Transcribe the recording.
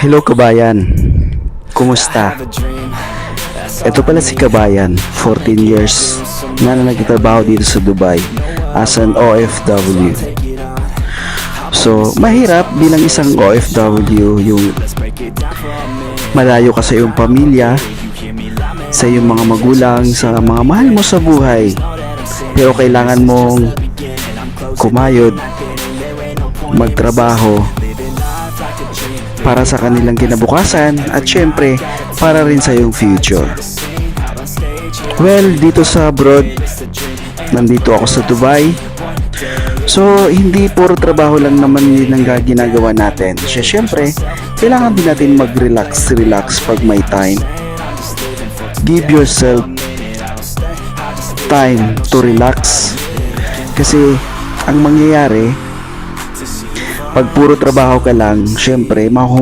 Hello kabayan, kumusta? Ito pala si Kabayan, 14 years na nagtatrabaho dito sa Dubai as an OFW. So, mahirap bilang isang OFW yung malayo ka sa iyong pamilya, sa iyong mga magulang, sa mga mahal mo sa buhay. Pero kailangan mong kumayod, magtrabaho para sa kanilang kinabukasan at syempre para rin sa iyong future. Well, dito sa abroad, nandito ako sa Dubai. So, hindi puro trabaho lang naman yun ang ginagawa natin. Syempre, kailangan din natin mag-relax pag may time. Give yourself time to relax. Kasi, ang mangyayari, pag puro trabaho ka lang, syempre,